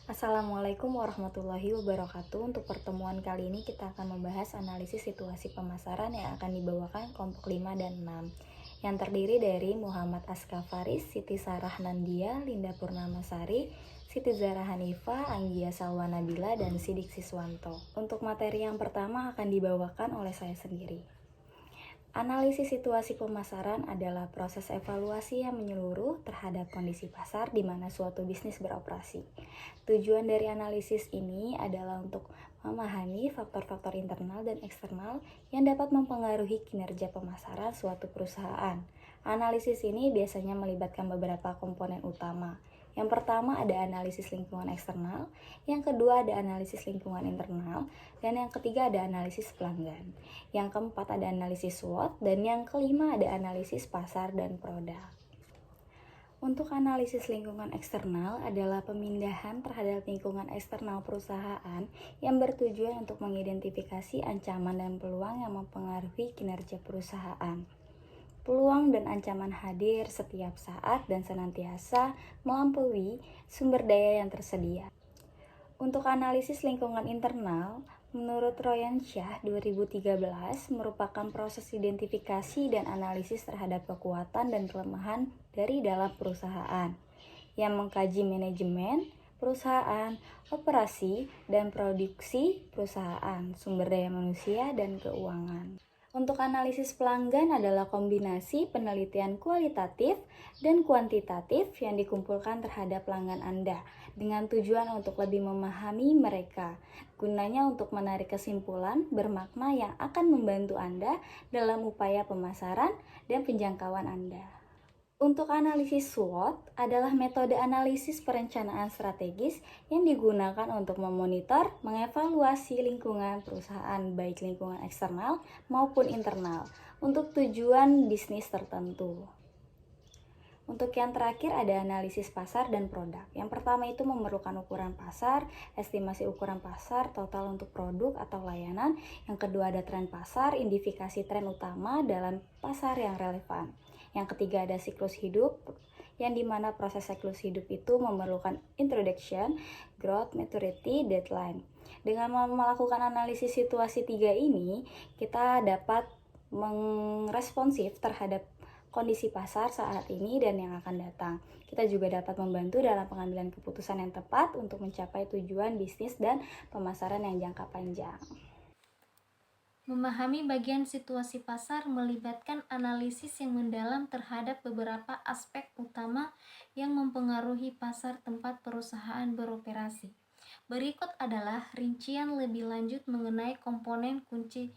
Assalamualaikum warahmatullahi wabarakatuh. Untuk pertemuan kali ini kita akan membahas analisis situasi pemasaran yang akan dibawakan kelompok 5 dan 6 yang terdiri dari Muhammad Askafaris, Siti Sarah Nandia, Linda Purnamasari, Siti Zara Hanifa, Anggia Salwa Nabila, dan Sidik Siswanto. Untuk materi yang pertama akan dibawakan oleh saya sendiri. Analisis situasi pemasaran adalah proses evaluasi yang menyeluruh terhadap kondisi pasar di mana suatu bisnis beroperasi. Tujuan dari analisis ini adalah untuk memahami faktor-faktor internal dan eksternal yang dapat mempengaruhi kinerja pemasaran suatu perusahaan. Analisis ini biasanya melibatkan beberapa komponen utama. Yang pertama ada analisis lingkungan eksternal, yang kedua ada analisis lingkungan internal, dan yang ketiga ada analisis pelanggan. Yang keempat ada analisis SWOT, dan yang kelima ada analisis pasar dan produk. Untuk analisis lingkungan eksternal adalah pemindahan terhadap lingkungan eksternal perusahaan yang bertujuan untuk mengidentifikasi ancaman dan peluang yang mempengaruhi kinerja perusahaan. Peluang dan ancaman hadir setiap saat dan senantiasa melampaui sumber daya yang tersedia. Untuk analisis lingkungan internal, menurut Ryan Shah 2013 merupakan proses identifikasi dan analisis terhadap kekuatan dan kelemahan dari dalam perusahaan yang mengkaji manajemen perusahaan, operasi, dan produksi perusahaan, sumber daya manusia, dan keuangan. Untuk analisis pelanggan adalah kombinasi penelitian kualitatif dan kuantitatif yang dikumpulkan terhadap pelanggan Anda dengan tujuan untuk lebih memahami mereka. Gunanya untuk menarik kesimpulan bermakna yang akan membantu Anda dalam upaya pemasaran dan penjangkauan Anda. Untuk analisis SWOT adalah metode analisis perencanaan strategis yang digunakan untuk memonitor, mengevaluasi lingkungan perusahaan baik lingkungan eksternal maupun internal untuk tujuan bisnis tertentu. Untuk yang terakhir ada analisis pasar dan produk. Yang pertama itu memerlukan ukuran pasar, estimasi ukuran pasar, total untuk produk atau layanan. Yang kedua ada tren pasar, identifikasi tren utama dalam pasar yang relevan. Yang ketiga ada siklus hidup, yang dimana proses siklus hidup itu memerlukan introduction, growth, maturity, deadline. Dengan melakukan analisis situasi 3 ini, kita dapat meresponsif terhadap kondisi pasar saat ini dan yang akan datang. Kita juga dapat membantu dalam pengambilan keputusan yang tepat untuk mencapai tujuan bisnis dan pemasaran yang jangka panjang. Memahami bagian situasi pasar melibatkan analisis yang mendalam terhadap beberapa aspek utama yang mempengaruhi pasar tempat perusahaan beroperasi. Berikut adalah rincian lebih lanjut mengenai komponen kunci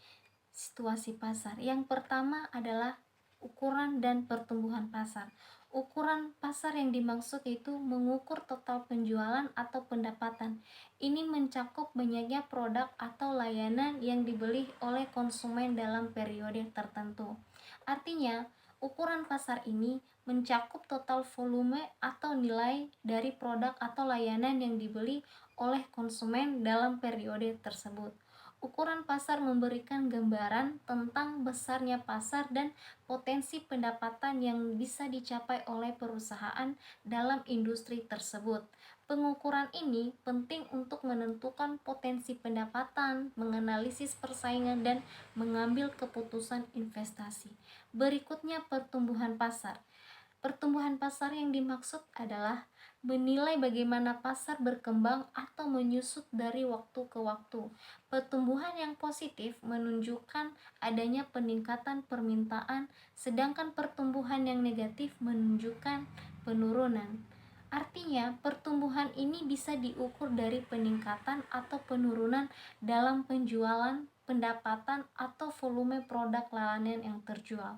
situasi pasar. Yang pertama adalah ukuran dan pertumbuhan pasar. Ukuran pasar yang dimaksud itu mengukur total penjualan atau pendapatan. Ini mencakup banyaknya produk atau layanan yang dibeli oleh konsumen dalam periode tertentu. Artinya, ukuran pasar ini mencakup total volume atau nilai dari produk atau layanan yang dibeli oleh konsumen dalam periode tersebut. Ukuran pasar memberikan gambaran tentang besarnya pasar dan potensi pendapatan yang bisa dicapai oleh perusahaan dalam industri tersebut. Pengukuran ini penting untuk menentukan potensi pendapatan, menganalisis persaingan, dan mengambil keputusan investasi. Berikutnya pertumbuhan pasar. Pertumbuhan pasar yang dimaksud adalah menilai bagaimana pasar berkembang atau menyusut dari waktu ke waktu. Pertumbuhan yang positif menunjukkan adanya peningkatan permintaan, sedangkan pertumbuhan yang negatif menunjukkan penurunan. Artinya, pertumbuhan ini bisa diukur dari peningkatan atau penurunan dalam penjualan, pendapatan, atau volume produk layanan yang terjual.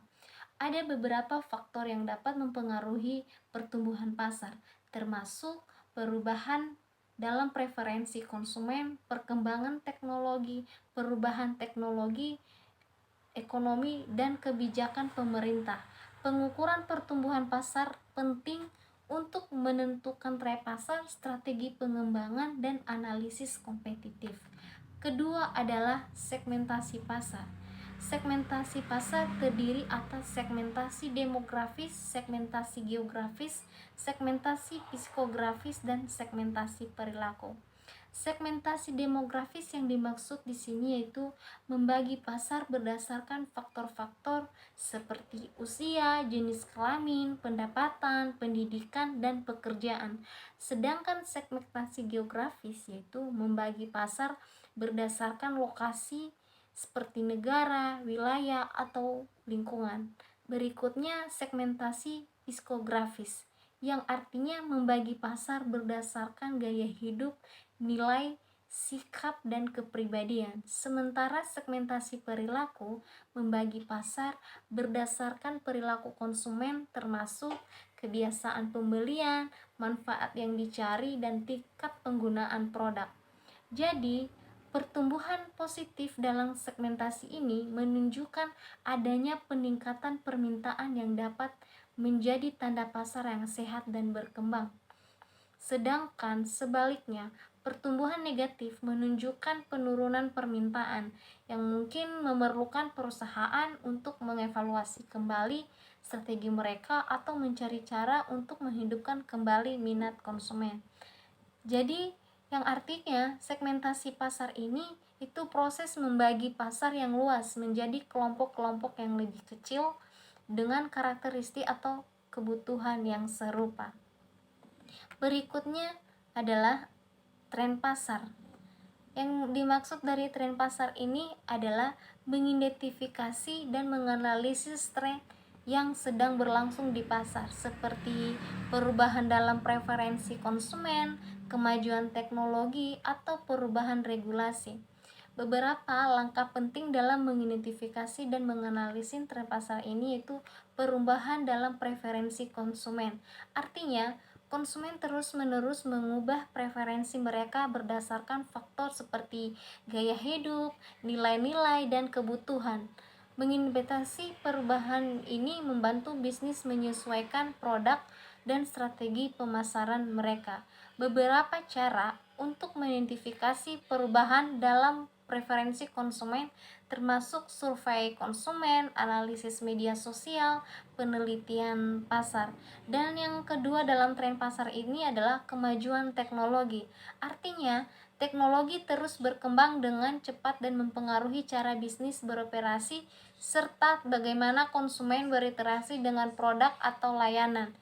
Ada beberapa faktor yang dapat mempengaruhi pertumbuhan pasar, termasuk perubahan dalam preferensi konsumen, perkembangan teknologi, perubahan teknologi, ekonomi, dan kebijakan pemerintah. Pengukuran pertumbuhan pasar penting untuk menentukan tren pasar, strategi pengembangan, dan analisis kompetitif. Kedua adalah segmentasi pasar. Segmentasi pasar terdiri atas segmentasi demografis, segmentasi geografis, segmentasi psikografis, dan segmentasi perilaku. Segmentasi demografis yang dimaksud di sini yaitu membagi pasar berdasarkan faktor-faktor seperti usia, jenis kelamin, pendapatan, pendidikan, dan pekerjaan. Sedangkan segmentasi geografis yaitu membagi pasar berdasarkan lokasi seperti negara, wilayah, atau lingkungan. Berikutnya segmentasi psikografis yang artinya membagi pasar berdasarkan gaya hidup, nilai, sikap, dan kepribadian. Sementara segmentasi perilaku membagi pasar berdasarkan perilaku konsumen termasuk kebiasaan pembelian, manfaat yang dicari, dan tingkat penggunaan produk. Jadi, pertumbuhan positif dalam segmentasi ini menunjukkan adanya peningkatan permintaan yang dapat menjadi tanda pasar yang sehat dan berkembang. Sedangkan sebaliknya, pertumbuhan negatif menunjukkan penurunan permintaan yang mungkin memerlukan perusahaan untuk mengevaluasi kembali strategi mereka atau mencari cara untuk menghidupkan kembali minat konsumen. Jadi, yang artinya segmentasi pasar ini itu proses membagi pasar yang luas menjadi kelompok-kelompok yang lebih kecil dengan karakteristik atau kebutuhan yang serupa. Berikutnya adalah tren pasar. Yang dimaksud dari tren pasar ini adalah mengidentifikasi dan menganalisis tren yang sedang berlangsung di pasar seperti perubahan dalam preferensi konsumen, kemajuan teknologi, atau perubahan regulasi. Beberapa langkah penting dalam mengidentifikasi dan menganalisis tren pasar ini yaitu perubahan dalam preferensi konsumen. Artinya, konsumen terus-menerus mengubah preferensi mereka berdasarkan faktor seperti gaya hidup, nilai-nilai, dan kebutuhan. Menginvestasi perubahan ini membantu bisnis menyesuaikan produk dan strategi pemasaran mereka. Beberapa cara untuk mengidentifikasi perubahan dalam preferensi konsumen termasuk survei konsumen, analisis media sosial, penelitian pasar. Dan yang kedua dalam tren pasar ini adalah kemajuan teknologi. Artinya, teknologi terus berkembang dengan cepat dan mempengaruhi cara bisnis beroperasi serta bagaimana konsumen berinteraksi dengan produk atau layanan.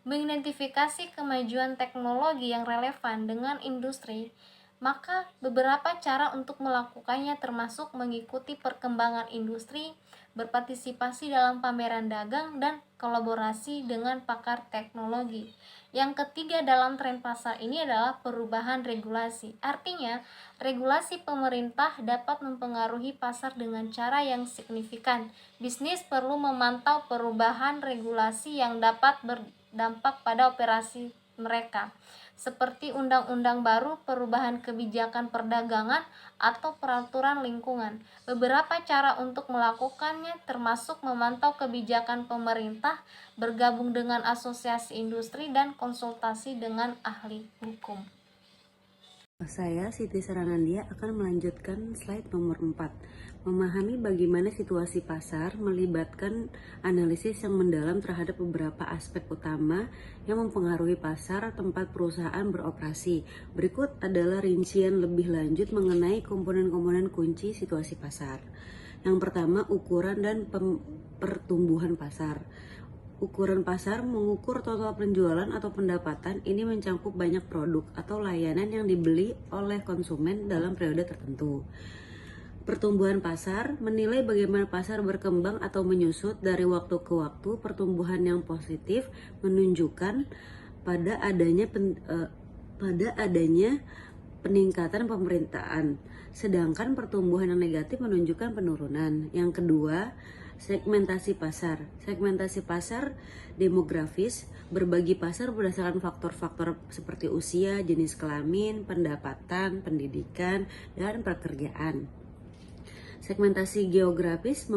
Mengidentifikasi kemajuan teknologi yang relevan dengan industri, maka beberapa cara untuk melakukannya termasuk mengikuti perkembangan industri, berpartisipasi dalam pameran dagang, dan kolaborasi dengan pakar teknologi. Yang ketiga dalam tren pasar ini adalah perubahan regulasi. Artinya, regulasi pemerintah dapat mempengaruhi pasar dengan cara yang signifikan. Bisnis perlu memantau perubahan regulasi yang dapat berdampak pada operasi mereka, seperti undang-undang baru, perubahan kebijakan perdagangan, atau peraturan lingkungan. Beberapa cara untuk melakukannya termasuk memantau kebijakan pemerintah, bergabung dengan asosiasi industri, dan konsultasi dengan ahli hukum. Saya, Siti Saranandia, akan melanjutkan slide nomor 4. Memahami bagaimana situasi pasar melibatkan analisis yang mendalam terhadap beberapa aspek utama yang mempengaruhi pasar tempat perusahaan beroperasi. Berikut adalah rincian lebih lanjut mengenai komponen-komponen kunci situasi pasar. Yang pertama, ukuran dan pertumbuhan pasar. Ukuran pasar mengukur total penjualan atau pendapatan. Ini mencakup banyak produk atau layanan yang dibeli oleh konsumen dalam periode tertentu. Pertumbuhan pasar menilai bagaimana pasar berkembang atau menyusut dari waktu ke waktu. Pertumbuhan yang positif menunjukkan pada adanya peningkatan pemerintahan, sedangkan pertumbuhan yang negatif menunjukkan penurunan. Yang kedua, segmentasi pasar. Segmentasi pasar demografis berbagi pasar berdasarkan faktor-faktor seperti usia, jenis kelamin, pendapatan, pendidikan, dan pekerjaan. Segmentasi geografis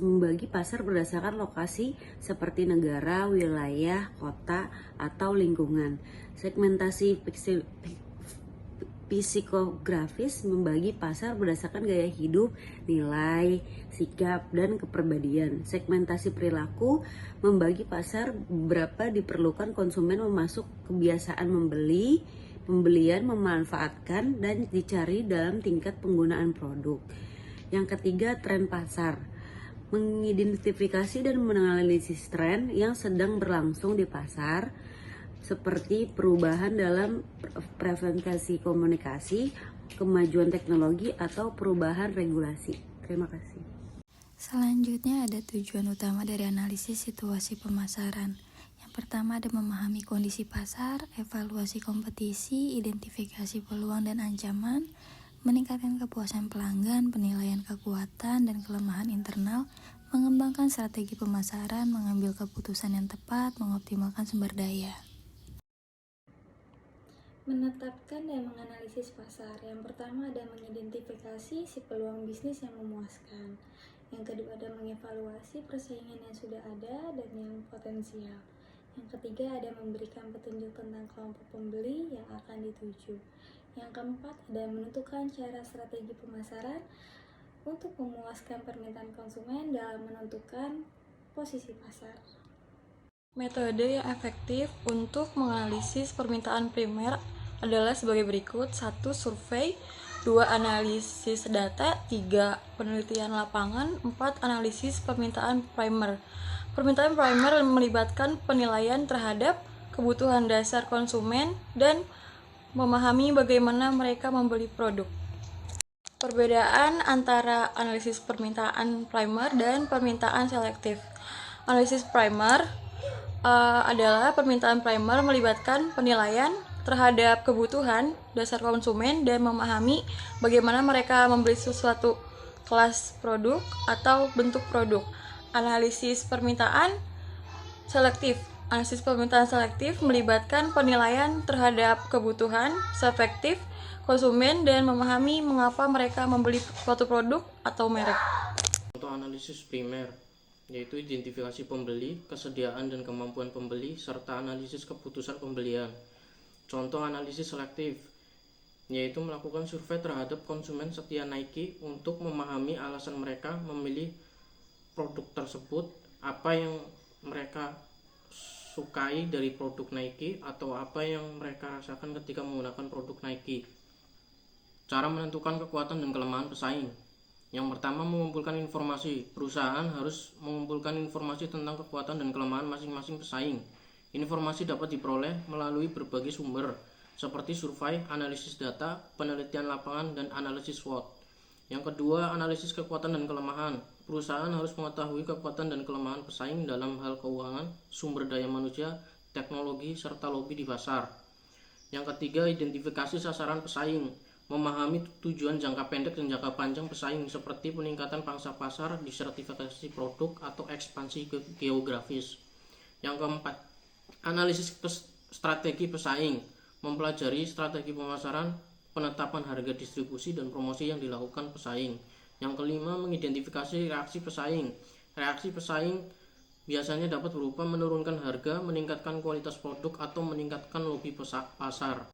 membagi pasar berdasarkan lokasi seperti negara, wilayah, kota, atau lingkungan. Segmentasi Psikografis membagi pasar berdasarkan gaya hidup, nilai, sikap, dan kepribadian. Segmentasi perilaku membagi pasar berapa diperlukan konsumen memasuk kebiasaan membeli, pembelian, memanfaatkan, dan dicari dalam tingkat penggunaan produk. Yang ketiga, tren pasar. Mengidentifikasi dan menganalisis tren yang sedang berlangsung di pasar, seperti perubahan dalam preferensi komunikasi, kemajuan teknologi, atau perubahan regulasi. Terima kasih. Selanjutnya ada tujuan utama dari analisis situasi pemasaran. Yang pertama ada memahami kondisi pasar, evaluasi kompetisi, identifikasi peluang dan ancaman, meningkatkan kepuasan pelanggan, penilaian kekuatan dan kelemahan internal, mengembangkan strategi pemasaran, mengambil keputusan yang tepat, mengoptimalkan sumber daya. Menetapkan dan menganalisis pasar. Yang pertama ada mengidentifikasi si peluang bisnis yang memuaskan. Yang kedua ada mengevaluasi persaingan yang sudah ada dan yang potensial. Yang ketiga ada memberikan petunjuk tentang kelompok pembeli yang akan dituju. Yang keempat ada menentukan cara strategi pemasaran untuk memuaskan permintaan konsumen dalam menentukan posisi pasar. Metode yang efektif untuk menganalisis permintaan primer adalah sebagai berikut: 1. Survei, 2. Analisis data, 3. Penelitian lapangan, 4. Analisis permintaan primer. Permintaan primer melibatkan penilaian terhadap kebutuhan dasar konsumen dan memahami bagaimana mereka membeli produk. Perbedaan antara analisis permintaan primer dan permintaan selektif. Analisis primer adalah permintaan primer melibatkan penilaian terhadap kebutuhan dasar konsumen dan memahami bagaimana mereka membeli suatu kelas produk atau bentuk produk. Analisis permintaan selektif. Analisis permintaan selektif melibatkan penilaian terhadap kebutuhan subjektif konsumen dan memahami mengapa mereka membeli suatu produk atau merek. Untuk analisis primer, yaitu identifikasi pembeli, kesediaan dan kemampuan pembeli, serta analisis keputusan pembelian. Contoh analisis selektif, yaitu melakukan survei terhadap konsumen setia Nike untuk memahami alasan mereka memilih produk tersebut, apa yang mereka sukai dari produk Nike atau apa yang mereka rasakan ketika menggunakan produk Nike. Cara menentukan kekuatan dan kelemahan pesaing. Yang pertama, mengumpulkan informasi. Perusahaan harus mengumpulkan informasi tentang kekuatan dan kelemahan masing-masing pesaing. Informasi dapat diperoleh melalui berbagai sumber, seperti survei, analisis data, penelitian lapangan, dan analisis SWOT. Yang kedua, analisis kekuatan dan kelemahan. Perusahaan harus mengetahui kekuatan dan kelemahan pesaing dalam hal keuangan, sumber daya manusia, teknologi, serta lobi di pasar. Yang ketiga, identifikasi sasaran pesaing. Memahami tujuan jangka pendek dan jangka panjang pesaing, seperti peningkatan pangsa pasar, disertifikasi produk, atau ekspansi geografis. Yang keempat, analisis strategi pesaing. Mempelajari strategi pemasaran, penetapan harga distribusi, dan promosi yang dilakukan pesaing. Yang kelima, mengidentifikasi reaksi pesaing. Reaksi pesaing biasanya dapat berupa menurunkan harga, meningkatkan kualitas produk, atau meningkatkan lobi pasar.